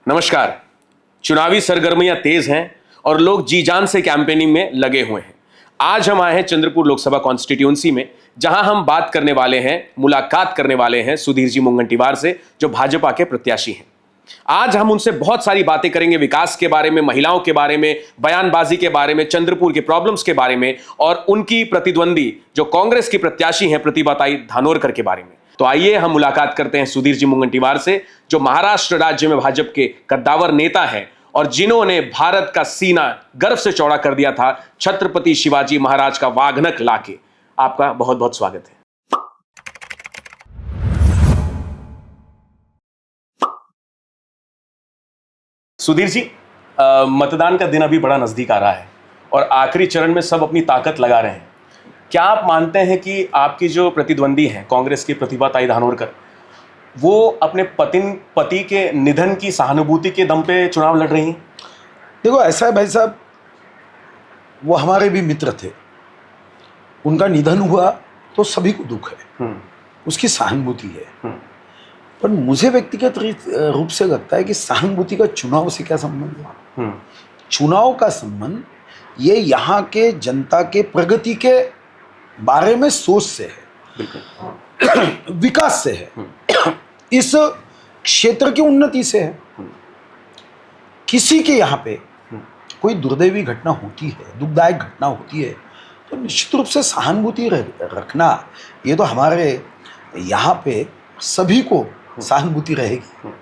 नमस्कार। चुनावी सरगर्मियां तेज हैं और लोग जी जान से कैंपेनिंग में लगे हुए हैं। आज हम आए हैं चंद्रपुर लोकसभा कॉन्स्टिट्यूंसी में, जहां हम बात करने वाले हैं, मुलाकात करने वाले हैं सुधीर जी मुंगंटीवार से, जो भाजपा के प्रत्याशी हैं। आज हम उनसे बहुत सारी बातें करेंगे, विकास के बारे में, महिलाओं के बारे में, बयानबाजी के बारे में, चंद्रपुर के प्रॉब्लम्स के बारे में और उनकी प्रतिद्वंदी जो कांग्रेस की प्रत्याशी हैं प्रतिभाताई धानोरकर के बारे में। तो आइए हम मुलाकात करते हैं सुधीर जी मुंगंटीवार से, जो महाराष्ट्र राज्य में भाजपा के कद्दावर नेता हैं और जिन्होंने भारत का सीना गर्व से चौड़ा कर दिया था छत्रपति शिवाजी महाराज का वाघनख लाके। आपका बहुत बहुत स्वागत है। सुधीर जी, मतदान का दिन अभी बड़ा नजदीक आ रहा है और आखिरी चरण में सब अपनी ताकत लगा रहे हैं। क्या आप मानते हैं कि आपकी जो प्रतिद्वंदी है कांग्रेस की प्रतिभाताई धानोरकर, वो अपने पति के निधन की सहानुभूति के दम पे चुनाव लड़ रही हैं? देखो, ऐसा है भाई साहब, वो हमारे भी मित्र थे। उनका निधन हुआ तो सभी को दुख है, उसकी सहानुभूति है। पर मुझे व्यक्तिगत रूप से लगता है कि सहानुभूति का चुनाव से क्या संबंध है? चुनाव का संबंध ये यहाँ के जनता के प्रगति के बारे में सोच से है, विकास से है, इस क्षेत्र की उन्नति से है। किसी के यहाँ पे कोई दुर्दैवी घटना होती है, दुखदायक घटना होती है, तो निश्चित रूप से सहानुभूति रखना, ये तो हमारे यहाँ पे सभी को सहानुभूति रहेगी।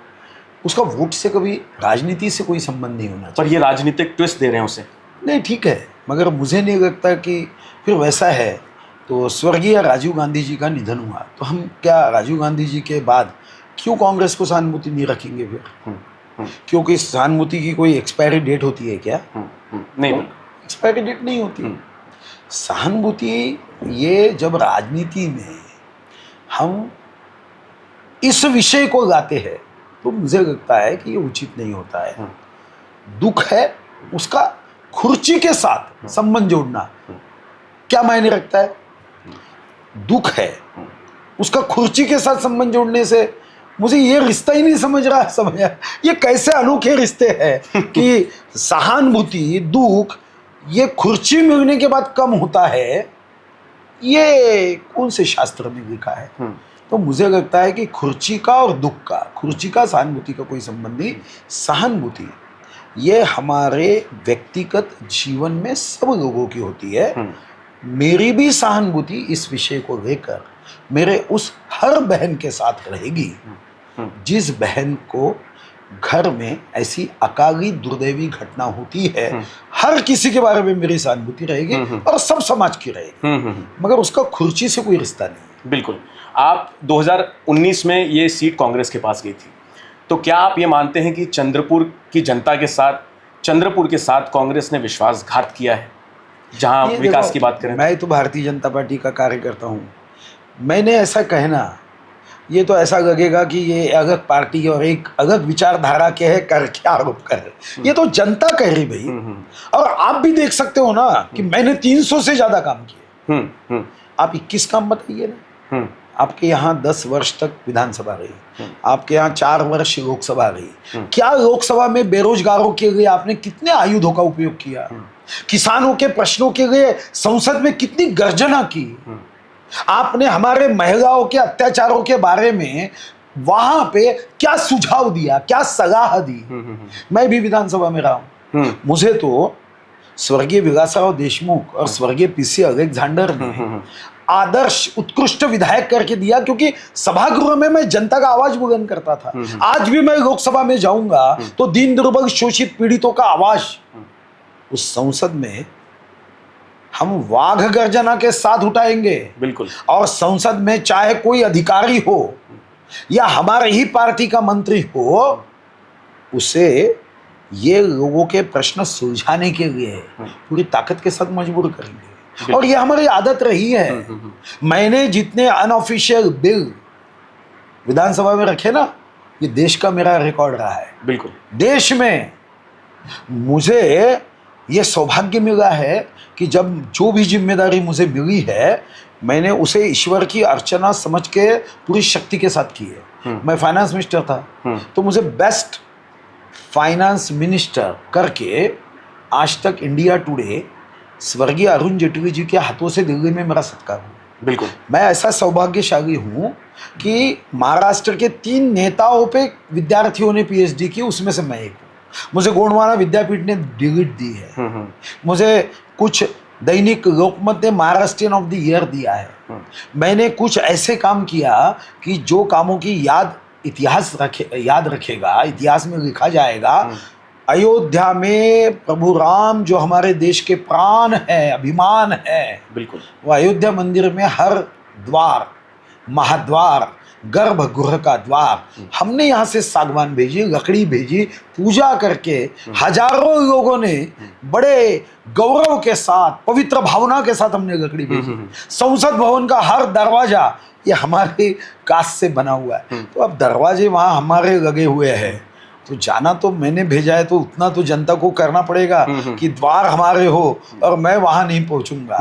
उसका वोट से कभी राजनीति से कोई संबंध नहीं होना चाहिए। पर ये राजनीतिक ट्विस्ट दे रहे हैं उसे। नहीं, ठीक है, मगर मुझे नहीं लगता कि फिर वैसा है तो स्वर्गीय राजीव गांधी जी का निधन हुआ तो हम क्या राजीव गांधी जी के बाद क्यों कांग्रेस को सहानुभूति नहीं रखेंगे फिर? क्योंकि सहानुभूति की कोई एक्सपायरी डेट होती है क्या? नहीं, एक्सपायरी डेट नहीं होती। सहानुभूति ये जब राजनीति में हम इस विषय को लाते हैं तो मुझे लगता है कि ये उचित नहीं होता है। दुख है, उसका खुर्ची के साथ संबंध जोड़ना क्या मायने रखता है? दुख है, उसका खुर्ची के साथ संबंध जोड़ने से मुझे ये रिश्ता ही नहीं समझ ये कैसे अनोखे रिश्ते हैं कि सहानुभूति, दुख ये खुर्ची मिलने के बाद कम होता है। ये कौन से शास्त्र में लिखा है? तो मुझे लगता है कि खुर्ची का और दुख का, खुर्ची का सहानुभूति का कोई संबंध नहीं। सहानुभूति ये हमारे व्यक्तिगत जीवन में सब लोगों की होती है। मेरी भी सहानुभूति इस विषय को लेकर मेरे उस हर बहन के साथ रहेगी जिस बहन को घर में ऐसी अकाली दुर्दैवी घटना होती है। हर किसी के बारे में मेरी सहानुभूति रहेगी और सब समाज की रहेगी, मगर उसका खुर्ची से कोई रिश्ता नहीं। बिल्कुल। आप 2019 में ये सीट कांग्रेस के पास गई थी, तो क्या आप ये मानते हैं कि चंद्रपुर की जनता के साथ, चंद्रपुर के साथ कांग्रेस ने विश्वासघात किया है? जहां विकास की बात करें, मैं तो भारतीय जनता पार्टी का कार्यकर्ता हूँ। मैंने ऐसा कहना, ये तो ऐसा लगेगा कि ये अलग पार्टी और एक अलग विचारधारा के है कर क्या आरोप कर रहे। ये तो जनता कह रही भाई। और आप भी देख सकते हो ना कि मैंने 300 से ज्यादा काम किए। आप 21 काम बताइए ना। आपके यहाँ 10 वर्ष तक विधानसभा रही, आपके यहाँ 4 वर्ष लोकसभा रही। क्या लोकसभा में बेरोजगारों के लिए आपने कितने आयुधों का उपयोग किया? किसानों के प्रश्नों के लिए संसद में कितनी गर्जना की? आपने हमारे महिलाओं के अत्याचारों के बारे में वहां पे क्या सुझाव दिया, क्या सलाह दी? मैं भी विधानसभा में रहा हूं। मुझे तो स्वर्गीय विलासराव देशमुख और स्वर्गीय पीसी अलेक्जेंडर ने आदर्श उत्कृष्ट विधायक करके दिया, क्योंकि सभागृह में मैं जनता का आवाज बुलंद करता था। आज भी मैं लोकसभा में जाऊंगा तो दीन दुर्बल शोषित पीड़ितों का आवाज उस संसद में हम वाघ गर्जना के साथ उठाएंगे। बिल्कुल। और संसद में चाहे कोई अधिकारी हो या हमारे ही पार्टी का मंत्री हो, उसे ये लोगों के प्रश्न सुलझाने के लिए पूरी ताकत के साथ मजबूर करेंगे। और ये हमारी आदत रही है। मैंने जितने अनऑफिशियल बिल विधानसभा में रखे ना, ये देश का मेरा रिकॉर्ड रहा है। बिल्कुल। देश में मुझे ये सौभाग्य मिला है कि जब जो भी जिम्मेदारी मुझे मिली है, मैंने उसे ईश्वर की अर्चना समझ के पूरी शक्ति के साथ की है। मैं फाइनेंस मिनिस्टर था, तो मुझे बेस्ट फाइनेंस मिनिस्टर करके आज तक इंडिया टुडे स्वर्गीय अरुण जेटली जी के हाथों से दिल्ली में मेरा सत्कार हुआ। बिल्कुल। मैं ऐसा सौभाग्यशाली हूँ कि महाराष्ट्र के 3 नेताओं पे विद्यार्थियों ने पीएचडी की, उसमें से मैं एक हूँ। मुझे गोंडवाना विद्यापीठ ने डिग्री दी है, मुझे कुछ दैनिक लोकमत ने महाराष्ट्रियन ऑफ द ईयर दिया है। मैंने कुछ ऐसे काम किया कि जो कामों की याद रखेगा, इतिहास में लिखा जाएगा। अयोध्या में प्रभु राम जो हमारे देश के प्राण है, अभिमान है, बिल्कुल, वो अयोध्या मंदिर में हर द्वार, महाद्वार, गर्भगृह का द्वार हमने यहाँ से सागवान भेजी, लकड़ी भेजी, पूजा करके हजारों लोगों ने बड़े गौरव के साथ, पवित्र भावना के साथ हमने लकड़ी भेजी। संसद भवन का हर दरवाजा ये हमारे कांच से बना हुआ है। तो अब दरवाजे वहाँ हमारे लगे हुए हैं, तो जाना तो मैंने भेजा है, तो उतना तो जनता को करना पड़ेगा कि द्वार हमारे हो और मैं वहां नहीं पहुंचूंगा।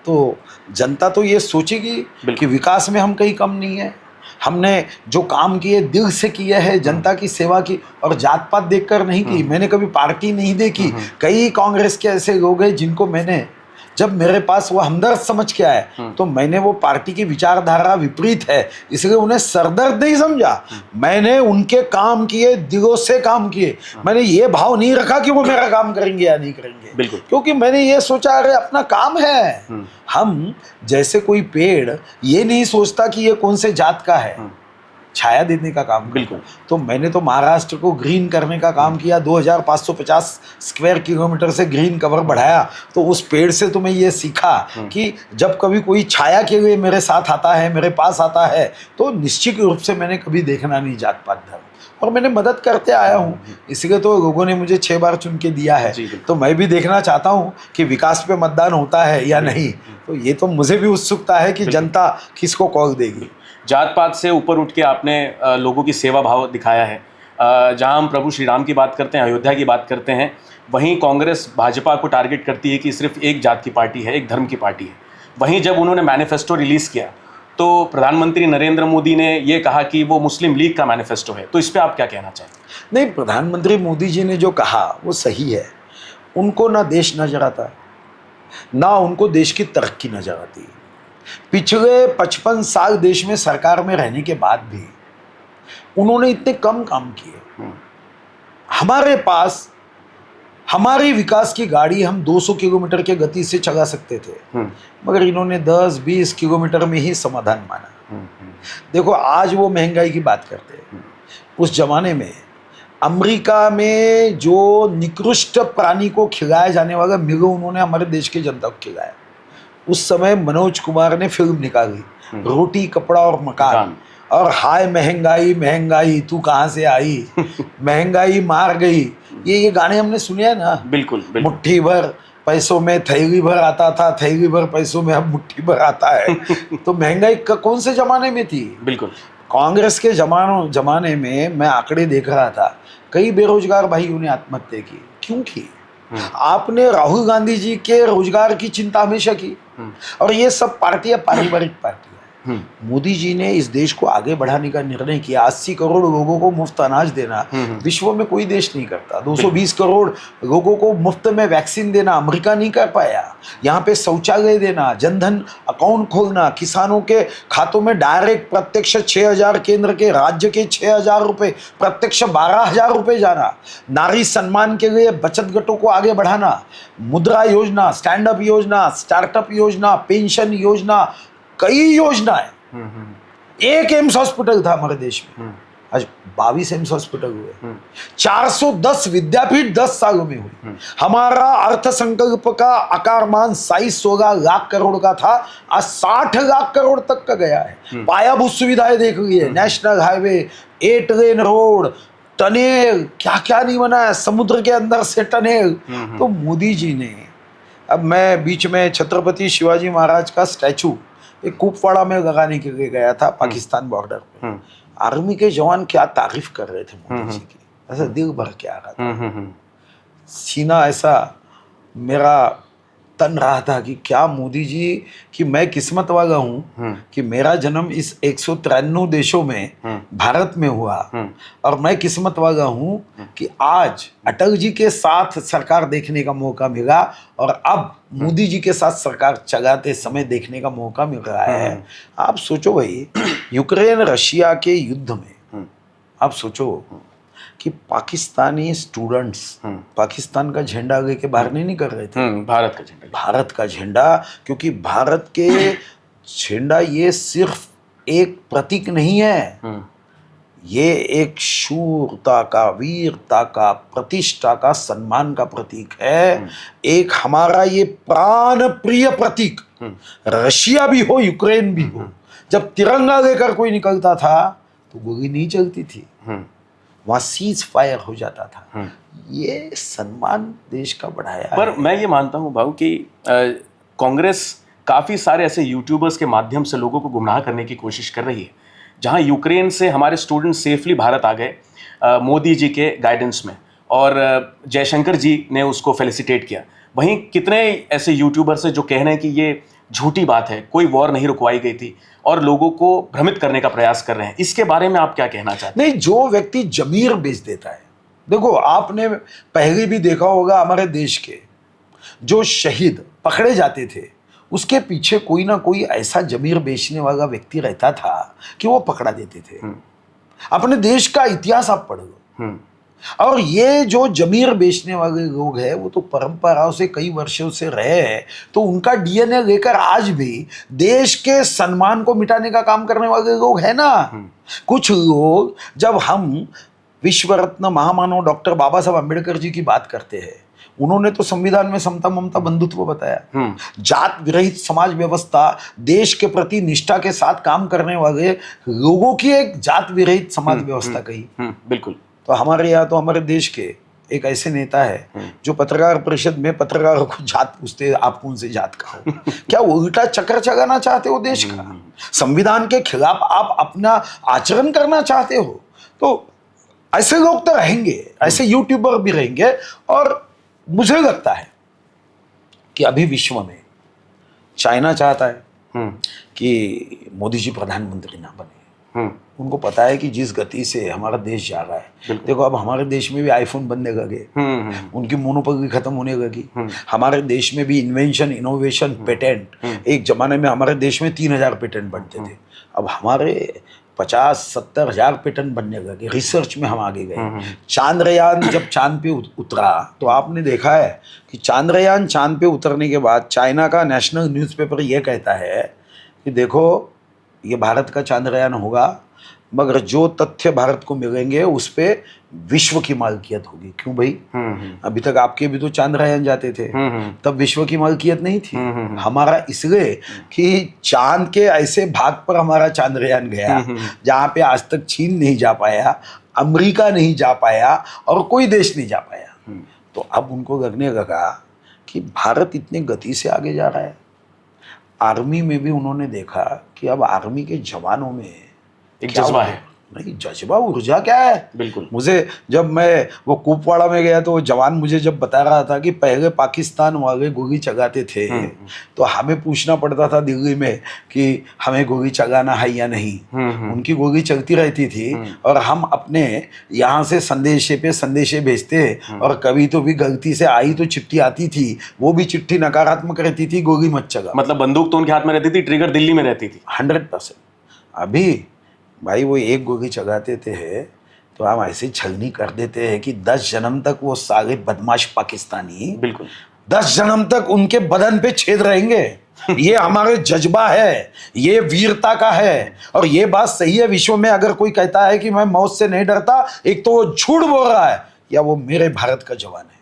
तो जनता तो ये सोचेगी कि विकास में हम कहीं कम नहीं है। हमने जो काम किए दिल से किए है, जनता की सेवा की, और जात पात देखकर नहीं की। मैंने कभी पार्टी नहीं देखी। कई कांग्रेस के ऐसे लोग हैं जिनको मैंने, जब मेरे पास वो हमदर्द समझ के आए, तो मैंने वो पार्टी की विचारधारा विपरीत है इसलिए उन्हें सरदर्द नहीं समझा। मैंने उनके काम किए, दिलों से काम किए। मैंने ये भाव नहीं रखा कि वो मेरा काम करेंगे या नहीं करेंगे, बिल्कुल, क्योंकि मैंने ये सोचा अरे अपना काम है। हम जैसे कोई पेड़ ये नहीं सोचता कि ये कौन से जात का है, छाया देने का काम। बिल्कुल। तो मैंने तो महाराष्ट्र को ग्रीन करने का काम किया। 2550 स्क्वायर किलोमीटर से ग्रीन कवर बढ़ाया। तो उस पेड़ से तो मैं ये सीखा कि जब कभी कोई छाया के लिए मेरे साथ आता है, मेरे पास आता है, तो निश्चित रूप से मैंने कभी देखना नहीं जात पात धर्म, और मैंने मदद करते आया हूँ। इसलिए तो लोगों ने मुझे 6 बार चुन के दिया है। तो मैं भी देखना चाहता हूँ कि विकास पे मतदान होता है या नहीं। तो ये तो मुझे भी उत्सुकता है कि जनता किसको कॉल देगी। जात पात से ऊपर उठ के आपने लोगों की सेवा भाव दिखाया है। जहां हम प्रभु श्री राम की बात करते हैं, अयोध्या की बात करते हैं, वहीं कांग्रेस भाजपा को टारगेट करती है कि सिर्फ एक जात की पार्टी है, एक धर्म की पार्टी है। वहीं जब उन्होंने मैनिफेस्टो रिलीज़ किया तो प्रधानमंत्री नरेंद्र मोदी ने ये कहा कि वो मुस्लिम लीग का मैनिफेस्टो है। तो इस पर आप क्या कहना चाहेंगे? नहीं, प्रधानमंत्री मोदी जी ने जो कहा वो सही है। उनको ना देश नजर आता, ना उनको देश की तरक्की नजर आती। पिछले 55 साल देश में सरकार में रहने के बाद भी उन्होंने इतने कम काम किए। हमारे पास हमारी विकास की गाड़ी हम 200 किलोमीटर के गति से चला सकते थे, मगर इन्होंने 10-20 किलोमीटर में ही समाधान माना। देखो, आज वो महंगाई की बात करते हैं। उस जमाने में अमेरिका में जो निकृष्ट प्राणी को खिलाया जाने वाला मृग उन्होंने हमारे देश की जनता को खिलाया। उस समय मनोज कुमार ने फिल्म निकाली, रोटी कपड़ा और मकान, और हाय महंगाई महंगाई तू कहाँ से आई, महंगाई मार गई। ये गाने हमने सुने हैं ना। बिल्कुल, बिल्कुल। मुट्ठी भर पैसों में थैली भर आता था, थैली भर पैसों में अब मुट्ठी भर आता है। तो महंगाई कौन से जमाने में थी? बिल्कुल। कांग्रेस के जमाने में मैं आंकड़े देख रहा था, कई बेरोजगार भाइयों ने आत्महत्या की। क्यों की? आपने राहुल गांधी जी के रोजगार की चिंता हमेशा की, और ये सब पार्टियां पारिवारिक पार्टियां। मोदी जी ने इस देश को आगे बढ़ाने का निर्णय किया। 80 करोड़ लोगों को मुफ्त अनाज देना विश्व में कोई देश नहीं करता। 220 करोड़ लोगों को मुफ्त में वैक्सीन देना अमेरिका नहीं कर पाया। यहाँ पे शौचालय देना, जनधन अकाउंट खोलना, किसानों के खातों में डायरेक्ट प्रत्यक्ष 6,000 केंद्र के, राज्य के 6,000 रुपये, प्रत्यक्ष 12,000 रुपये जाना, नारी सम्मान के लिए बचत गटों को आगे बढ़ाना, मुद्रा योजना, स्टैंड अप योजना, स्टार्टअप योजना, पेंशन योजना, कई योजनाएं। एक एम्स हॉस्पिटल था हमारे देश में, आज 22 एम्स हॉस्पिटल हुए। 410 विद्यापीठ 10 सालों में हुई। हमारा अर्थ संकल्प का आकारमान 16 लाख करोड़ का था, आज 60 लाख करोड़ तक का गया है। पायाभूत सुविधाएं देख लीजिए, national highway, 8 lane road, tunnel, क्या क्या नहीं बना है, समुद्र के अंदर से टनेल। तो मोदी जी ने, अब मैं बीच में छत्रपति शिवाजी महाराज का स्टैचू एक कुपवाड़ा में लगाने के लिए गया था, पाकिस्तान बॉर्डर पे। आर्मी के जवान क्या तारीफ कर रहे थे मोदी जी की, ऐसा दिल भर के आ रहा था। सीना ऐसा मेरा तन रहा था कि क्या मोदी जी कि मैं किस्मत वाला हूँ कि मेरा जन्म इस 193 देशों में भारत में हुआ, और मैं किस्मत वाला हूँ कि आज अटल जी के साथ सरकार देखने का मौका मिला और अब मोदी जी के साथ सरकार चलाते समय देखने का मौका मिल रहा है। आप सोचो भाई, यूक्रेन रशिया के युद्ध में आप सोचो कि पाकिस्तानी स्टूडेंट्स पाकिस्तान का झंडा लेके बाहर नहीं निकल रहे थे, भारत का झंडा, भारत का झंडा, क्योंकि भारत के झंडा ये सिर्फ एक प्रतीक नहीं है, ये एक शूरता का, वीरता का, प्रतिष्ठा का, सम्मान का प्रतीक है, एक हमारा ये प्राण प्रिय प्रतीक। रशिया भी हो, यूक्रेन भी हो, जब तिरंगा लेकर कोई निकलता था तो गोली नहीं चलती थी, वहां सीज फायर हो जाता था। ये सम्मान देश का बढ़ाया पर है। मैं ये मानता हूँ भाऊ कि कांग्रेस काफ़ी सारे ऐसे यूट्यूबर्स के माध्यम से लोगों को गुमराह करने की कोशिश कर रही है। जहाँ यूक्रेन से हमारे स्टूडेंट सेफली भारत आ गए मोदी जी के गाइडेंस में, और जयशंकर जी ने उसको फेलिसिटेट किया, वहीं कितने ऐसे यूट्यूबर्स हैं जो कह रहे हैं कि ये झूठी बात है, कोई वॉर नहीं रुकवाई गई थी, और लोगों को भ्रमित करने का प्रयास कर रहे हैं। इसके बारे में आप क्या कहना चाहते हैं? नहीं, जो व्यक्ति जमीर बेच देता है, देखो आपने पहले भी देखा होगा हमारे देश के जो शहीद पकड़े जाते थे उसके पीछे कोई ना कोई ऐसा जमीर बेचने वाला व्यक्ति रहता था कि वो पकड़ा देते थे। अपने देश का इतिहास आप पढ़ लो, और ये जो जमीर बेचने वाले लोग हैं वो तो परंपराओं से कई वर्षों से रहे हैं, तो उनका डीएनए लेकर आज भी देश के सम्मान को मिटाने का काम करने वाले लोग हैं ना। कुछ लोग, जब हम विश्व रत्न महामानव डॉक्टर बाबा साहब अम्बेडकर जी की बात करते हैं, उन्होंने तो संविधान में समता ममता बंधुत्व बताया, जात विरहित समाज व्यवस्था, देश के प्रति निष्ठा के साथ काम करने वाले लोगों की एक जात विरहित समाज व्यवस्था कही। बिल्कुल। तो हमारे यहाँ तो हमारे देश के एक ऐसे नेता है जो पत्रकार परिषद में पत्रकारों को जात पूछते हैं, आप कौन से जात का हो? क्या उल्टा चक्कर चलाना चाहते हो देश का? संविधान के खिलाफ आप अपना आचरण करना चाहते हो? तो ऐसे लोग तो रहेंगे, ऐसे यूट्यूबर भी रहेंगे। और मुझे लगता है कि अभी विश्व में चाइना चाहता है कि मोदी जी प्रधानमंत्री ना बने। उनको पता है कि जिस गति से हमारा देश जा रहा है, देखो अब हमारे देश में भी आईफोन बनने लगे, उनकी मोनोपोली खत्म होने लगी, हमारे देश में भी इन्वेंशन, इनोवेशन, पेटेंट, एक जमाने में हमारे देश में 3000 पेटेंट बनते थे, अब हमारे 50-70 हजार पेटेंट बनने लगे। रिसर्च में हम आगे गए। चांद्रयान जब चांद पे उतरा तो आपने देखा है कि चांद्रयान चांद पे उतरने के बाद चाइना का नेशनल न्यूज़पेपर ये कहता है कि देखो ये भारत का चांद्रयान होगा, मगर जो तथ्य भारत को मिलेंगे उस पे विश्व की मालकियत होगी। क्यों भाई? अभी तक आपके भी तो चांद्रयान जाते थे, तब विश्व की मालकियत नहीं थी। हमारा इसलिए कि चांद के ऐसे भाग पर हमारा चांद्रयान गया जहाँ पे आज तक चीन नहीं जा पाया, अमेरिका नहीं जा पाया और कोई देश नहीं जा पाया। तो अब उनको लगने लगा कि भारत इतने गति से आगे जा रहा है। आर्मी में भी उन्होंने देखा कि अब आर्मी के जवानों में एक जज्बा है। नहीं, जज्बा, ऊर्जा क्या है। बिल्कुल। मुझे जब मैं वो कुपवाड़ा में गया तो वो जवान मुझे जब बता रहा था कि पहले पाकिस्तान वाले गोली चलाते थे तो हमें पूछना पड़ता था दिल्ली में कि हमें गोली चलाना है या नहीं। उनकी गोली चलती रहती थी और हम अपने यहाँ से संदेशे पे संदेशे भेजते, और कभी तो भी गलती से आई तो चिट्ठी आती थी, वो भी चिट्ठी नकारात्मक रहती थी, गोली मत चला। मतलब बंदूक तो उनके हाथ में रहती थी, ट्रिगर दिल्ली में रहती थी। 100%। अभी भाई वो एक गोली चलाते थे तो हम ऐसे छलनी कर देते हैं कि 10 जन्म तक वो साले बदमाश पाकिस्तानी, बिल्कुल 10 जन्म तक उनके बदन पे छेद रहेंगे। ये हमारे जज्बा है, ये वीरता का है। और ये बात सही है, विश्व में अगर कोई कहता है कि मैं मौत से नहीं डरता, एक तो वो झूठ बोल रहा है या वो मेरे भारत का जवान है।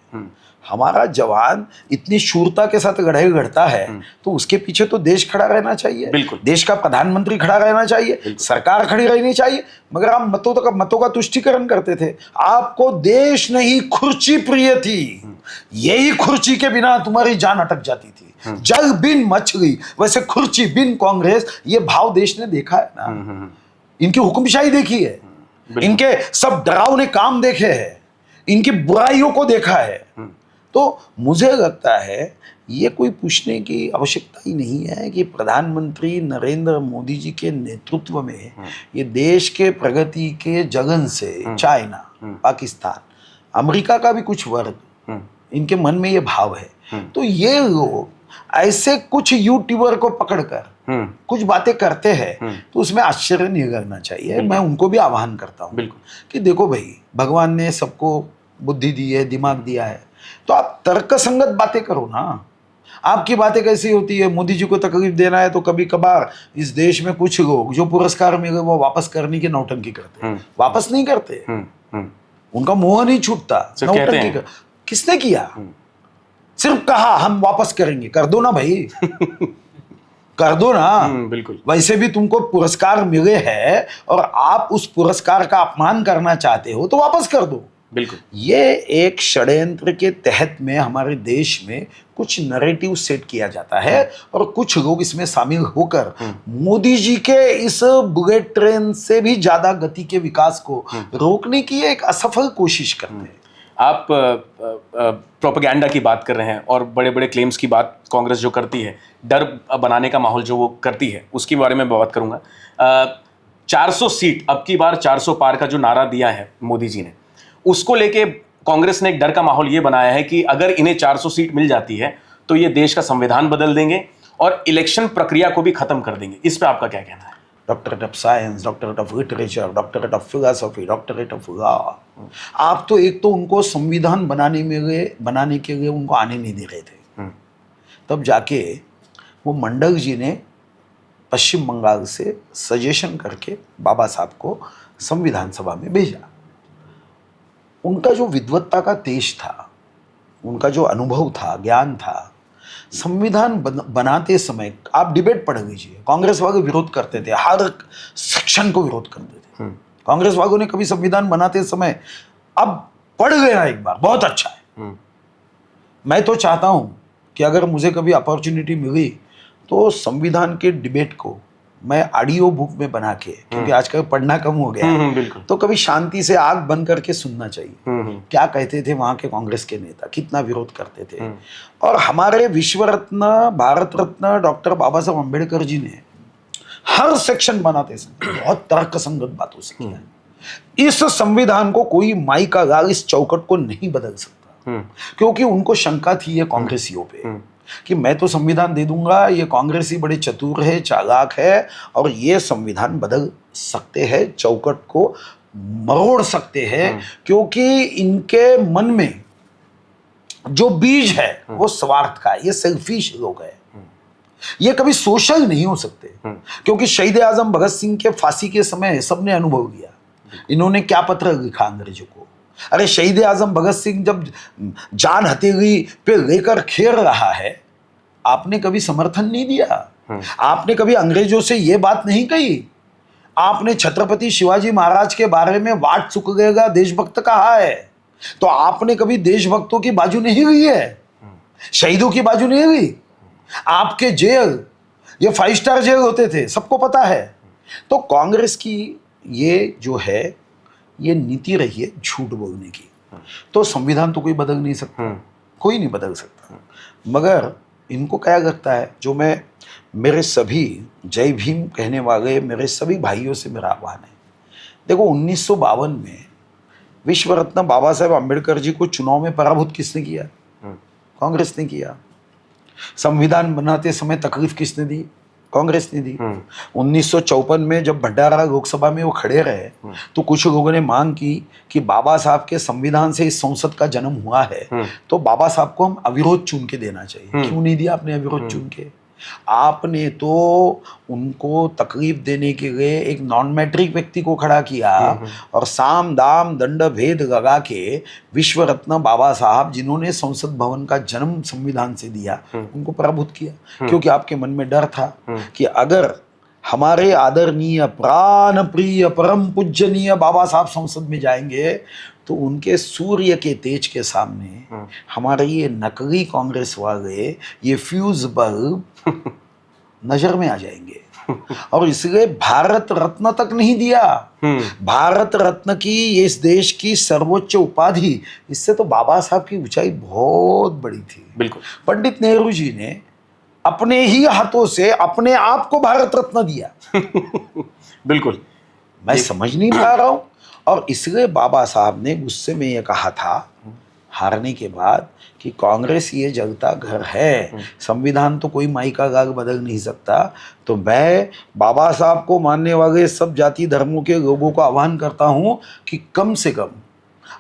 हमारा जवान इतनी शूरता के साथ लड़ाई लड़ता है तो उसके पीछे तो देश खड़ा रहना चाहिए। बिल्कुल। देश का प्रधानमंत्री खड़ा रहना चाहिए, सरकार खड़ी रहनी चाहिए। मगर आप मतों का तुष्टीकरण करते थे। आपको देश नहीं खुर्ची प्रिय थी, यही खुर्ची के बिना तुम्हारी जान अटक जाती थी। जल बिन मछली वैसे खुर्ची बिन कांग्रेस, ये भाव देश ने देखा है ना। इनकी हुक्मशाही देखी है, इनके सब डरावने काम देखे हैं, इनकी बुराइयों को देखा है। तो मुझे लगता है ये कोई पूछने की आवश्यकता ही नहीं है कि प्रधानमंत्री नरेंद्र मोदी जी के नेतृत्व में ये देश के प्रगति के जगन से चाइना, पाकिस्तान, अमेरिका का भी कुछ वर्ग, इनके मन में ये भाव है। तो ये लोग ऐसे कुछ यूट्यूबर को पकड़कर कुछ बातें करते हैं तो उसमें आश्चर्य नहीं करना चाहिए। मैं उनको भी आह्वान करता हूँ कि देखो भाई, भगवान ने सबको बुद्धि दी है, दिमाग दिया है, तो आप तर्कसंगत बातें करो ना। आपकी बातें कैसी होती है, मोदी जी को तकलीफ देना है तो कभी कभार इस देश में कुछ लोग जो पुरस्कार मिले वो वापस करने की नौटंकी करते हैं, वापस नहीं करते, उनका मोह नहीं छूटता, नौटंकी कर। किसने किया? सिर्फ कहा हम वापस करेंगे, कर दो ना भाई कर दो ना। बिल्कुल। वैसे भी तुमको पुरस्कार मिले हैं और आप उस पुरस्कार का अपमान करना चाहते हो तो वापस कर दो। बिल्कुल। ये एक षड्यंत्र के तहत में हमारे देश में कुछ नैरेटिव सेट किया जाता है और कुछ लोग इसमें शामिल होकर मोदी जी के इस बुलेट ट्रेन से भी ज्यादा गति के विकास को रोकने की एक असफल कोशिश करते हैं। आप प्रोपेगेंडा की बात कर रहे हैं और बड़े बड़े क्लेम्स की बात कांग्रेस जो करती है, डर बनाने का माहौल जो वो करती है, उसके बारे में बात करूंगा। 400 सीट, अब की बार 400 पार का जो नारा दिया है मोदी जी ने, उसको लेके कांग्रेस ने एक डर का माहौल ये बनाया है कि अगर इन्हें 400 सीट मिल जाती है तो ये देश का संविधान बदल देंगे और इलेक्शन प्रक्रिया को भी खत्म कर देंगे। इस पे आपका क्या कहना है? Doctorate of science, doctorate of literature, doctorate of philosophy, doctorate of law, आप तो एक तो उनको संविधान बनाने के लिए उनको आने नहीं दे रहे थे। तब जाके वो मंडल जी ने पश्चिम बंगाल से सजेशन करके बाबा साहब को संविधान सभा में भेजा। उनका जो विद्वत्ता का तेज था, उनका जो अनुभव था, ज्ञान था, संविधान बनाते समय आप डिबेट पढ़ लीजिए, कांग्रेस वाले विरोध करते थे, हर सेक्शन को विरोध करते थे। कांग्रेस वालों ने कभी संविधान बनाते समय, अब पढ़ गया एक बार, बहुत अच्छा है। मैं तो चाहता हूं कि अगर मुझे कभी अपॉर्चुनिटी मिली तो संविधान के डिबेट को मैं ऑडियो बुक में बना के, क्योंकि आजकल पढ़ना कम हो गया है, तो कभी शांति से आग बंद करके सुनना चाहिए। क्या कहते थे वहां के कांग्रेस के नेता, कितना विरोध करते थे। और हमारे विश्व रत्न, भारत रत्न डॉक्टर बाबा साहब अम्बेडकर जी ने हर सेक्शन बनाते समय बहुत तर्कसंगत बातों से किया। इस संविधान को कोई माई का गाल इस चौखट को नहीं बदल सकता, क्योंकि उनको शंका थी ये कांग्रेसियों पे कि मैं तो संविधान दे दूंगा, ये कांग्रेसी बड़े चतुर है, चालाक है और ये संविधान बदल सकते हैं, चौखट को मरोड़ सकते हैं, क्योंकि इनके मन में जो बीज है वो स्वार्थ का है, ये सेल्फिश लोग है, ये कभी सोशल नहीं हो सकते। क्योंकि शहीद आजम भगत सिंह के फांसी के समय सबने अनुभव किया, इन्होंने क्या पत्र लिखा अंग्रेजों को। अरे शहीद आजम भगत सिंह जब जान हथेली पे लेकर खेल रहा है, आपने कभी समर्थन नहीं दिया, आपने कभी अंग्रेजों से ये बात नहीं कही, आपने छत्रपति शिवाजी महाराज के बारे में वाट चुकेगा देशभक्त कहा है, तो आपने कभी देशभक्तों की बाजू नहीं ली है, शहीदों की बाजू नहीं ली। आपके जेल, ये 5 स्टार जेल होते थे, सबको पता है। तो कांग्रेस की ये जो है ये नीति रही है झूठ बोलने की। तो संविधान तो कोई बदल नहीं सकता, कोई नहीं बदल सकता, मगर इनको क्या लगता है, जो मैं मेरे सभी जय भीम कहने वाले मेरे सभी भाइयों से मेरा आह्वान है, देखो 1952 में विश्व रत्न बाबा साहेब अम्बेडकर जी को चुनाव में पराभूत किसने किया? कांग्रेस ने किया। संविधान बनाते समय तकलीफ किसने दी? कांग्रेस ने दी। 1954 में जब भंडारा लोकसभा में वो खड़े रहे तो कुछ लोगों ने मांग की कि बाबा साहब के संविधान से इस संसद का जन्म हुआ है, तो बाबा साहब को हम अविरोध चुन के देना चाहिए। क्यों नहीं दिया आपने अविरोध चुन के? आपने तो उनको तकलीफ देने के लिए एक नॉन मैट्रिक व्यक्ति को खड़ा किया और साम दाम दंड भेद लगा के विश्व रत्न बाबा साहब, जिन्होंने संसद भवन का जन्म संविधान से दिया, उनको पराभूत किया। क्योंकि आपके मन में डर था कि अगर हमारे आदरणीय प्राण प्रिय परम पूजनीय बाबा साहब संसद में जाएंगे तो उनके सूर्य के तेज के सामने हमारे ये नकली कांग्रेस वाले, ये फ्यूज बल्ब नजर में आ जाएंगे। और इसलिए भारत रत्न तक नहीं दिया। भारत रत्न की ये इस देश की सर्वोच्च उपाधि, इससे तो बाबा साहब की ऊंचाई बहुत बड़ी थी। बिल्कुल पंडित नेहरू जी ने अपने ही हाथों से अपने आप को भारत रत्न दिया। बिल्कुल। मैं समझ नहीं पा रहा हूं। और इसलिए बाबा साहब ने गुस्से में ये कहा था हारने के बाद कि कांग्रेस ये जलता घर है, संविधान तो कोई माई का गाग बदल नहीं सकता। तो मैं बाबा साहब को मानने वाले सब जाति धर्मों के लोगों को आह्वान करता हूं कि कम से कम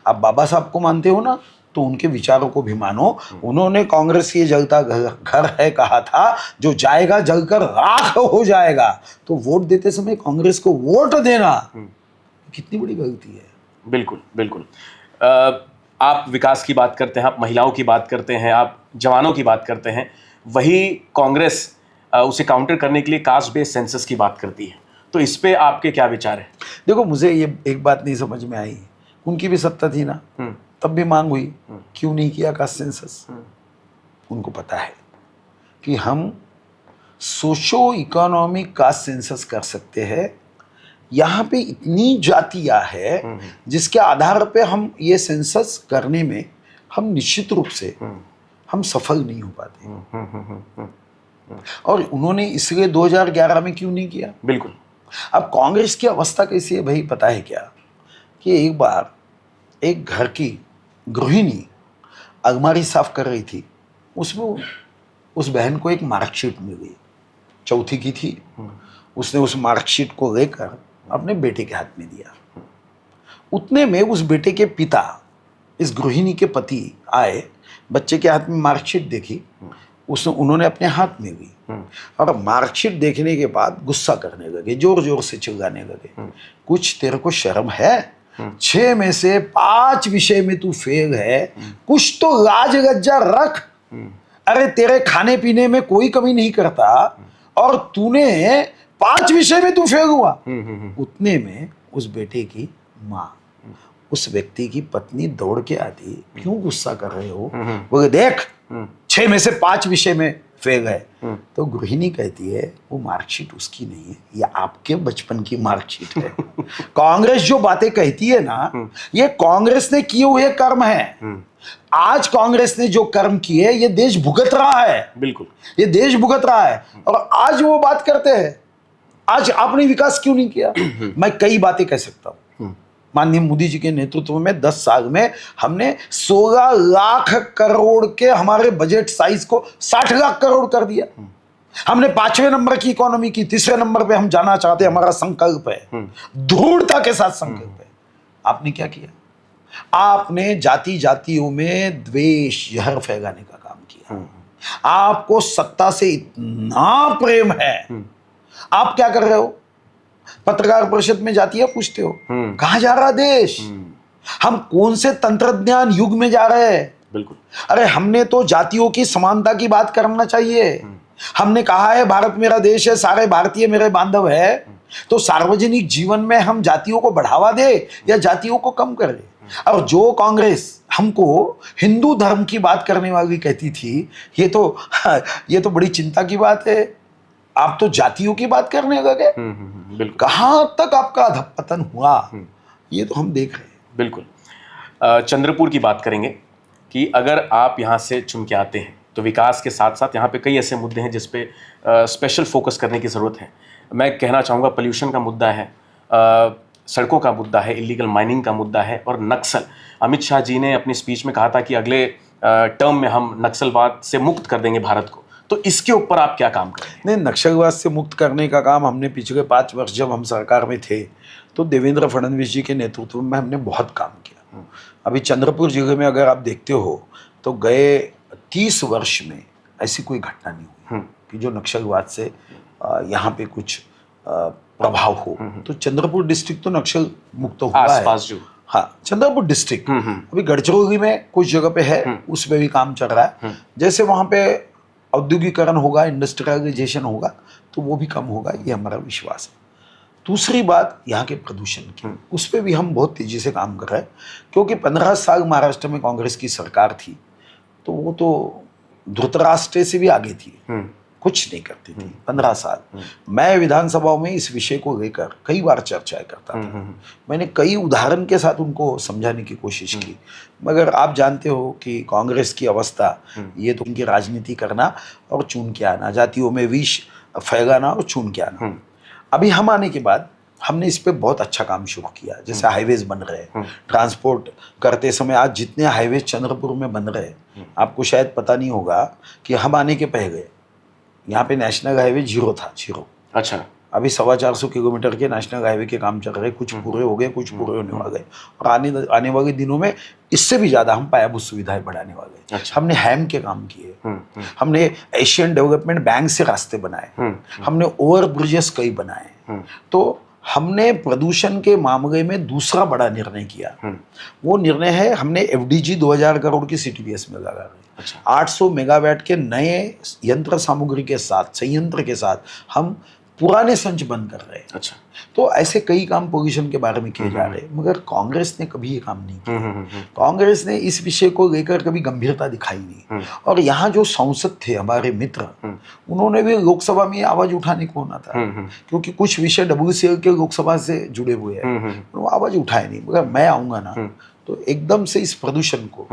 आप बाबा साहब को मानते हो ना, तो उनके विचारों को भी मानो। उन्होंने कांग्रेस ये जलता घर है कहा था, जो जाएगा जलकर राख हो जाएगा। तो वोट देते समय कांग्रेस को वोट देना कितनी बड़ी गलती है। बिल्कुल बिल्कुल। आप विकास की बात करते हैं, आप महिलाओं की बात करते हैं, आप जवानों की बात करते हैं, वही कांग्रेस उसे काउंटर करने के लिए कास्ट बेस्ड सेंसस की बात करती है। तो इस पे आपके क्या विचार हैं? देखो, मुझे ये एक बात नहीं समझ में आई, उनकी भी सत्ता थी ना, तब भी मांग हुई, क्यों नहीं किया कास्ट सेंसस? उनको पता है कि हम सोशो इकोनॉमिक कास्ट सेंसस कर सकते हैं। यहाँ पे इतनी जातियाँ है जिसके आधार पे हम ये सेंसस करने में हम निश्चित रूप से हम सफल नहीं हो पाते। और उन्होंने इसलिए 2011 में क्यों नहीं किया? बिल्कुल। अब कांग्रेस की अवस्था कैसी है भाई, पता है क्या? कि एक बार एक घर की गृहिणी अलमारी साफ कर रही थी, उसमें उस बहन को एक मार्कशीट मिल गई, चौथी की थी। उसने उस मार्कशीट को लेकर अपने बेटे के हाथ में दिया। उतने में उस बेटे के पिता, इस गृहिणी के पति आए, बच्चे के हाथ में मार्कशीट देखी, उन्होंने अपने हाथ में ली और मार्कशीट देखने के बाद गुस्सा करने लगे, जोर जोर से चिल्लाने लगे, कुछ तेरे को शर्म है? 6 में से 5 विषय में तू फेल है, कुछ तो लाज लज्जा रख। अरे तेरे खाने पीने में कोई कमी नहीं करता और तूने 5 विषय में तू फेल हुआ। उतने में उस बेटे की माँ, उस व्यक्ति की पत्नी दौड़ के आती, क्यों गुस्सा कर रहे हो? बोले देख 6 में से 5 विषय में फेल है। तो गृहिणी कहती है वो मार्कशीट उसकी नहीं है, ये आपके बचपन की मार्कशीट है। कांग्रेस जो बातें कहती है ना, ये कांग्रेस ने किए हुए कर्म है। आज कांग्रेस ने जो कर्म किए ये देश भुगत रहा है। बिल्कुल, ये देश भुगत रहा है और आज वो बात करते हैं, आज आपने विकास क्यों नहीं किया? मैं कई बातें कह सकता हूं। माननीय मोदी जी के नेतृत्व में 10 साल में हमने 16 लाख करोड़ के हमारे बजट साइज को 60 लाख करोड़ कर दिया। हमने 5वें नंबर की इकोनॉमी की, 3रे नंबर पे हम जाना चाहते हैं, हमारा संकल्प है, दृढ़ता के साथ संकल्प है। आपने क्या किया? आपने जाति जातियों में द्वेष, जहर फैलाने का काम किया। आपको सत्ता से इतना प्रेम है, आप क्या कर रहे हो? पत्रकार परिषद में जाती है, पूछते हो कहां जा रहा देश? हम कौन से तंत्रज्ञान युग में जा रहे हैं? बिल्कुल। अरे हमने तो जातियों की समानता की बात करना चाहिए। हमने कहा है भारत मेरा देश है, सारे भारतीय मेरे बांधव है। तो सार्वजनिक जीवन में हम जातियों को बढ़ावा दे या जातियों को कम कर दे? और जो कांग्रेस हमको हिंदू धर्म की बात करने वाली कहती थी, ये तो बड़ी चिंता की बात है। आप तो जातियों की बात करने लगे। कहां तक आपका अधपतन हुआ, ये तो हम देख रहे हैं। बिल्कुल। चंद्रपुर की बात करेंगे कि अगर आप यहाँ से चुन के आते हैं तो विकास के साथ साथ यहाँ पे कई ऐसे मुद्दे हैं जिस पे स्पेशल फोकस करने की ज़रूरत है। मैं कहना चाहूँगा पोल्यूशन का मुद्दा है, सड़कों का मुद्दा है, इलीगल माइनिंग का मुद्दा है और नक्सल। अमित शाह जी ने अपनी स्पीच में कहा था कि अगले टर्म में हम नक्सलवाद से मुक्त कर देंगे भारत को। तो इसके ऊपर आप क्या काम करें? नहीं, नक्सलवाद से मुक्त करने का काम हमने पिछले 5 वर्ष जब हम सरकार में थे तो देवेंद्र फडणवीस जी के नेतृत्व में हमने बहुत काम किया। अभी चंद्रपुर जिले में अगर आप देखते हो तो गए 30 वर्ष में ऐसी कोई घटना नहीं हुई कि जो नक्सलवाद से यहाँ पे कुछ प्रभाव हो। तो चंद्रपुर डिस्ट्रिक्ट तो नक्सल मुक्त हुआ आसपास है। जो हाँ, चंद्रपुर डिस्ट्रिक्ट अभी गढ़चिरौली में कुछ जगह पे है, उस पे भी काम चल रहा है। जैसे वहाँ पे औद्योगिकरण होगा, इंडस्ट्रियलाइजेशन होगा तो वो भी कम होगा, ये हमारा विश्वास है। दूसरी बात यहाँ के प्रदूषण की, उस पर भी हम बहुत तेजी से काम कर रहे हैं, क्योंकि 15 साल महाराष्ट्र में कांग्रेस की सरकार थी तो वो तो धृतराष्ट्र से भी आगे थी। कुछ नहीं करती थी 15 साल। मैं विधानसभाओं में इस विषय को लेकर कई बार चर्चाएं करता था। मैंने कई उदाहरण के साथ उनको समझाने की कोशिश की, मगर आप जानते हो कि कांग्रेस की अवस्था ये तो उनकी राजनीति करना और चुन के आना, जातियों में विष फैलाना और चुन के आना। अभी हम आने के बाद हमने इस पे बहुत अच्छा काम शुरू किया। जैसे हाईवेज बन रहे हैं, ट्रांसपोर्ट करते समय आज जितने हाईवेज चंद्रपुर में बन रहे हैं, आपको शायद पता नहीं होगा कि हम आने के पहले यहाँ पे नेशनल हाईवे जीरो था, जीरो। अच्छा। अभी 425 किलोमीटर के नेशनल हाईवे के काम चल रहे, कुछ पूरे हो गए, कुछ पूरे होने वाले, और आने वाले दिनों में इससे भी ज़्यादा हम पायाभूत सुविधाएं बढ़ाने वाले। अच्छा। हमने हैम के काम किए, हमने एशियन डेवलपमेंट बैंक से रास्ते बनाए, हमने ओवर ब्रिजेस कई बनाए। तो हमने प्रदूषण के मामले में दूसरा बड़ा निर्णय किया। वो निर्णय है, हमने एफडीजी 2000 करोड़ की सीटीपीएस में लगा रहे। अच्छा। 800 मेगावाट के नए यंत्र सामग्री के साथ, संयंत्र के साथ हम पुराने संच बंद कर रहे हैं। अच्छा। तो ऐसे कई काम पोल्यूशन के बारे में किए जा रहे हैं, मगर कांग्रेस ने कभी ये काम नहीं किया। कांग्रेस ने इस विषय को लेकर कभी गंभीरता दिखाई नहीं। और यहाँ जो सांसद थे हमारे मित्र, उन्होंने भी लोकसभा में आवाज उठाने को होना था, क्योंकि कुछ विषय डब्ल्यूसीएल के लोकसभा से जुड़े हुए हैं, वो आवाज उठाए नहीं। मगर मैं आऊँगा ना तो एकदम से इस प्रदूषण को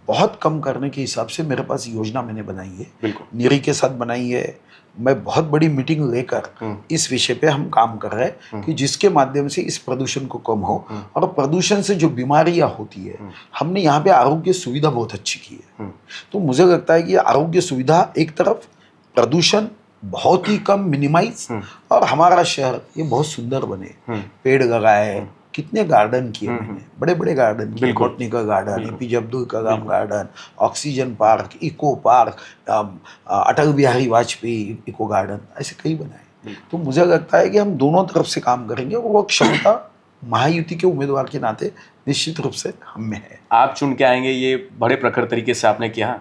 बहुत कम करने के हिसाब से मेरे पास योजना मैंने बनाई है, नीरी के साथ बनाई है। मैं बहुत बड़ी मीटिंग लेकर इस विषय पे हम काम कर रहे हैं कि जिसके माध्यम से इस प्रदूषण को कम हो, और प्रदूषण से जो बीमारियां होती है, हमने यहाँ पे आरोग्य सुविधा बहुत अच्छी की है। तो मुझे लगता है कि आरोग्य सुविधा एक तरफ, प्रदूषण बहुत ही कम, मिनिमाइज, और हमारा शहर ये बहुत सुंदर बने। पेड़ लगाए, कितने गार्डन किए मैंने, बड़े बड़े गार्डन किए, botanical garden, APJ Abdul Kalam garden, oxygen park, eco park, Atal Bihari Vajpayee eco garden, ऐसे कई बनाए। तो मुझे लगता है कि हम दोनों तरफ से काम करेंगे, और वो क्षमता महायुति के उम्मीदवार के नाते निश्चित रूप से हम में है। आप चुन के आएंगे, ये बड़े प्रखर तरीके से आपने किया।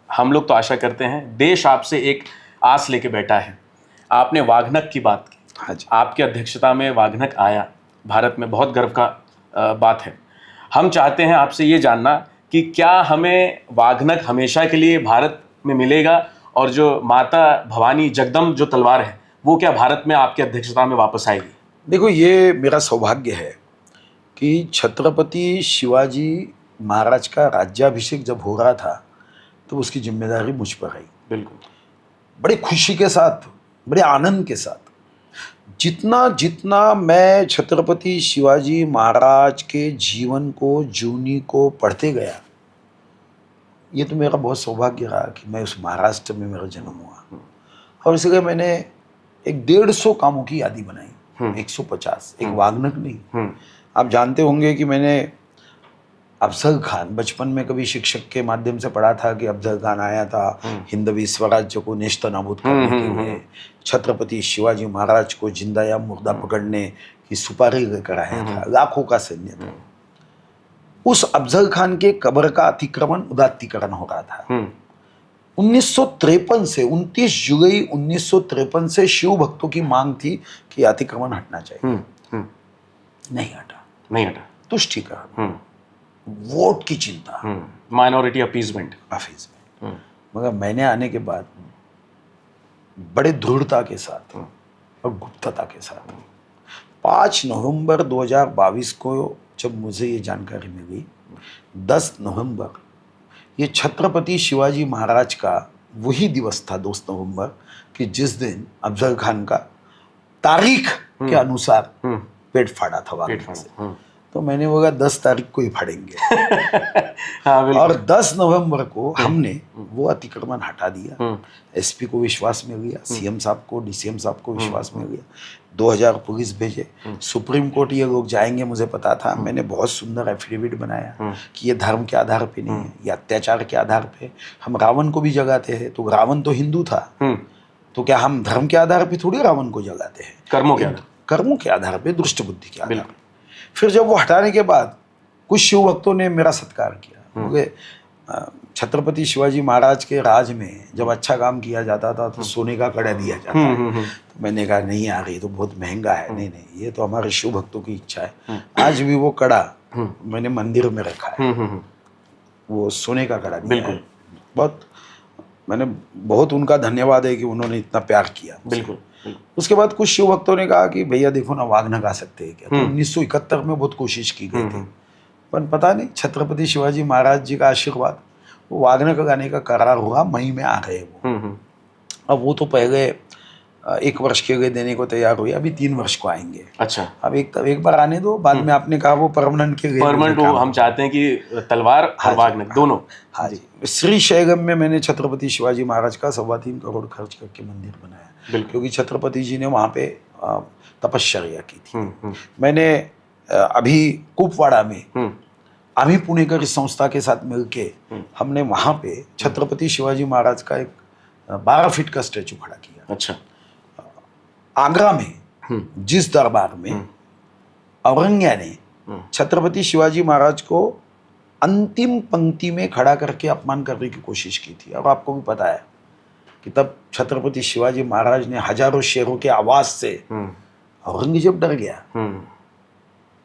हम लोग तो आशा करते हैं, देश आपसे एक आस लेके बैठा है। आपने वाघनक की बात की। हाँ जी। आपकी अध्यक्षता में वाघनक आया, भारत में बहुत गर्व का बात है। हम चाहते हैं आपसे ये जानना कि क्या हमें वाघनक हमेशा के लिए भारत में मिलेगा, और जो माता भवानी जगदम्ब जो तलवार है, वो क्या भारत में आपकी अध्यक्षता में वापस आएगी? देखो, ये मेरा सौभाग्य है कि छत्रपति शिवाजी महाराज का राज्याभिषेक जब हो रहा था तो उसकी जिम्मेदारी मुझ पर आई। बिल्कुल। बड़ी खुशी के साथ, बड़े आनंद के साथ। जितना जितना मैं छत्रपति शिवाजी महाराज के जीवन को, जीवनी को पढ़ते गया, ये तो मेरा बहुत सौभाग्य रहा कि मैं उस महाराष्ट्र में मेरा जन्म हुआ। और इसलिए मैंने एक 150 कामों की यादी बनाई, 150, एक वाघनक नहीं। आप जानते होंगे कि मैंने अफजल खान, बचपन में कभी शिक्षक के माध्यम से पढ़ा था कि अफजल खान आया था हिंदवी स्वराज्य को नेस्तनाबूद करने के लिए, छत्रपति शिवाजी महाराज को जिंदा या मुर्दा पकड़ने की सुपारी लेकर आया था, लाखों का सैन्य था। उस अफजल खान के कब्र का अतिक्रमण, उदात्तीकरण हो रहा था। 1953 से 29 जुलाई 1953 से शिव भक्तों की मांग थी कि अतिक्रमण हटना चाहिए। नहीं हटा, नहीं हटा। तुष्टीकरण, वोट की चिंता, माइनॉरिटी अपीजमेंट, मगर मैंने आने के बाद बड़े दृढ़ता के साथ और गुप्तता के साथ 5 नवंबर 2022 को जब मुझे ये जानकारी मिली, 10 नवंबर ये छत्रपति शिवाजी महाराज का वही दिवस था, 2 नवंबर, कि जिस दिन अफजल खान का तारीख के अनुसार पेट फाड़ा था वाघनक से। तो मैंने बोला 10 तारीख को ही फाड़ेंगे। हाँ, और 10 नवंबर को हमने वो अतिक्रमण हटा दिया। एसपी को विश्वास में लिया, सीएम साहब को, डीसीएम साहब को विश्वास में लिया, 2000 पुलिस भेजे, सुप्रीम कोर्ट ये लोग जाएंगे मुझे पता था। मैंने बहुत सुंदर एफिडेविट बनाया कि ये धर्म के आधार पे नहीं है, ये अत्याचार के आधार पे। हम रावण को भी जगाते हैं, तो रावण तो हिंदू था, तो क्या हम धर्म के आधार पे थोड़ी रावण को जगाते हैं? कर्मों के आधार पे, दुष्ट बुद्धि के आधार पे। फिर जब वो हटाने के बाद कुछ शिव भक्तों ने मेरा सत्कार किया, क्योंकि छत्रपति शिवाजी महाराज के राज में जब अच्छा काम किया जाता था तो सोने का कड़ा दिया जाता है। तो मैंने कहा नहीं यार, ये तो बहुत महंगा है। नहीं, ये तो हमारे शिव भक्तों की इच्छा है। आज भी वो कड़ा मैंने मंदिर में रखा है, वो सोने का कड़ा दिया है। बहुत मैंने बहुत उनका धन्यवाद है कि उन्होंने इतना प्यार किया। बिल्कुल बिल्कुल। उसके बाद कुछ शिव भक्तों ने कहा कि भैया देखो ना, वाघ न गा सकते हैं क्या? तो 1971 में बहुत कोशिश की गई थी, पर पता नहीं छत्रपति शिवाजी महाराज जी का आशीर्वाद, वो वागने का गाने का करार हुआ, मई में आ गए वो। अब वो तो पहले 1 वर्ष के लिए देने को तैयार हुए, अभी 3 वर्ष को आएंगे। अच्छा, अब एक बार आने दो, बाद में आपने कहा वो परमानेंट के लिए परमानेंट वो हम चाहते हैं कि तलवार और वाघ दोनों। हाँ जी। श्री शैगम में मैंने छत्रपति शिवाजी महाराज का 3.25 करोड़ खर्च करके मंदिर बनाया, क्योंकि छत्रपति जी ने वहाँ पे तपश्चर्या की थी। मैंने अभी कुपवाड़ा में आम्ही पुणेकर इस संस्था के साथ मिलके हमने वहाँ पे छत्रपति शिवाजी महाराज का एक 12 फीट का स्टैचू खड़ा किया। अच्छा। आगरा में जिस दरबार में औरंग्या ने छत्रपति शिवाजी महाराज को अंतिम पंक्ति में खड़ा करके अपमान करने की कोशिश की थी, और आपको भी पता है कि तब छत्रपति शिवाजी महाराज ने हजारों शेरों के आवाज से औरंगजेब डर गया।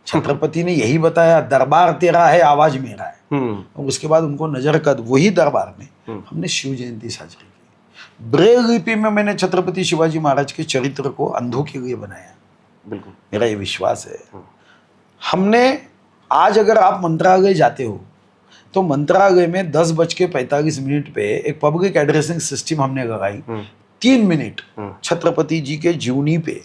छत्रपति ने यही बताया, दरबार तेरा है, आवाज मेरा है। और उसके बाद उनको नजर कद वही दरबार में हमने शिव जयंती साजरी की। ब्रेल लिपि में मैंने छत्रपति शिवाजी महाराज के चरित्र को अंधों के लिए बनाया। बिल्कुल, मेरा ये विश्वास है। हमने आज अगर आप मंत्रालय जाते हो तो मंत्रालय में 10:45 पे एक पब्लिक एड्रेसिंग सिस्टम हमने लगाई। 3 मिनट छत्रपति जी के जीवनी पे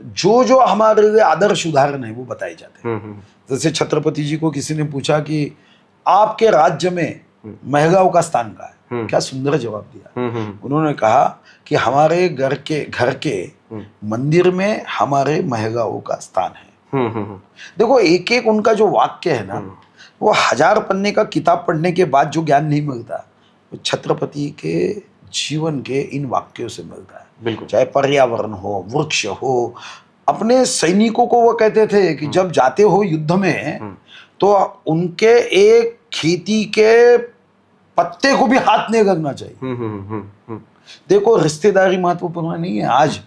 जो जो हमारे लिए आदर्श उदाहरण है वो बताए जाते हैं। जैसे छत्रपति जी को किसी ने पूछा कि आपके राज्य में महिलाओं का स्थान कहाँ है, क्या सुंदर जवाब दिया। उन्होंने कहा कि हमारे घर के मंदिर में हमारे महिलाओं का स्थान है। देखो, एक एक उनका जो वाक्य है ना, वो 1000 पन्ने का किताब पढ़ने के बाद जो ज्ञान नहीं मिलता, वो छत्रपति के जीवन के इन वाक्यों से मिलता है। बिल्कुल। चाहे पर्यावरण हो, वृक्ष हो, अपने सैनिकों को वो कहते थे कि जब जाते हो युद्ध में तो उनके एक खेती के पत्ते को भी हाथ नहीं लगना चाहिए। देखो, रिश्तेदारी महत्वपूर्ण नहीं है। आज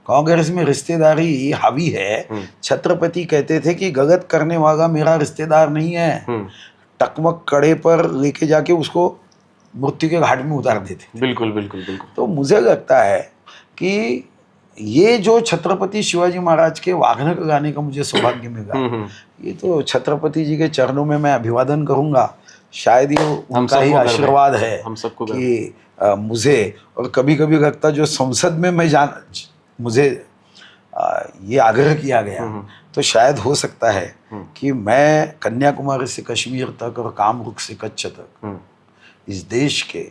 कांग्रेस में रिश्तेदारी हावी है। छत्रपति कहते थे कि गलत करने वाला मेरा रिश्तेदार नहीं है, टकमक कड़े पर लेके जाके उसको मृत्यु के घाट में उतार देते। बिल्कुल बिल्कुल बिल्कुल। तो मुझे लगता है कि ये जो छत्रपति शिवाजी महाराज के वाघनक गाने का मुझे सौभाग्य मिला, ये तो छत्रपति जी के चरणों में मैं अभिवादन करूंगा। शायद ये उनका ही आशीर्वाद है हम सबको कि मुझे, और कभी कभी लगता जो संसद में मैं मुझे ये आग्रह किया गया, तो शायद हो सकता है कि मैं कन्याकुमारी से कश्मीर तक और कामरूप से कच्छ तक, इस देश के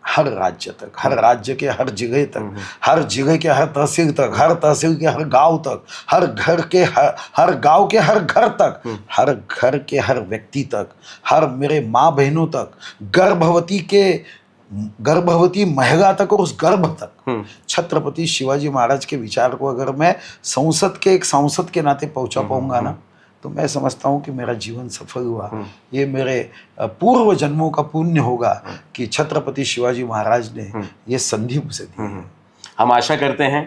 हर राज्य तक, हर राज्य के हर जगह तक, हर जगह के हर तहसील तक, हर तहसील के हर गांव तक, हर घर के हर गांव के हर घर तक, हर घर के हर व्यक्ति तक, हर मेरे माँ बहनों तक, गर्भवती महिला तक और उस गर्भ तक छत्रपति शिवाजी महाराज के विचार को अगर मैं एक सांसद के नाते पहुंचा पाऊंगा ना, तो मैं समझता हूँ कि मेरा जीवन सफल हुआ। ये मेरे पूर्व जन्मों का पुण्य होगा कि छत्रपति शिवाजी महाराज ने ये संधि मुझे दी है। हम आशा करते हैं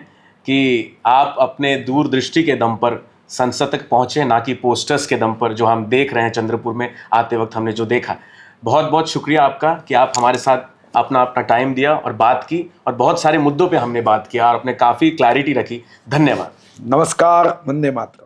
कि आप अपने दूरदृष्टि के दम पर संसद तक पहुँचे, ना कि पोस्टर्स के दम पर जो हम देख रहे हैं चंद्रपुर में आते वक्त हमने जो देखा। बहुत बहुत शुक्रिया आपका कि आप हमारे साथ अपना टाइम दिया और बात की, और बहुत सारे मुद्दों पे हमने बात किया और अपने काफ़ी क्लैरिटी रखी। धन्यवाद। नमस्कार। वंदे मातरम।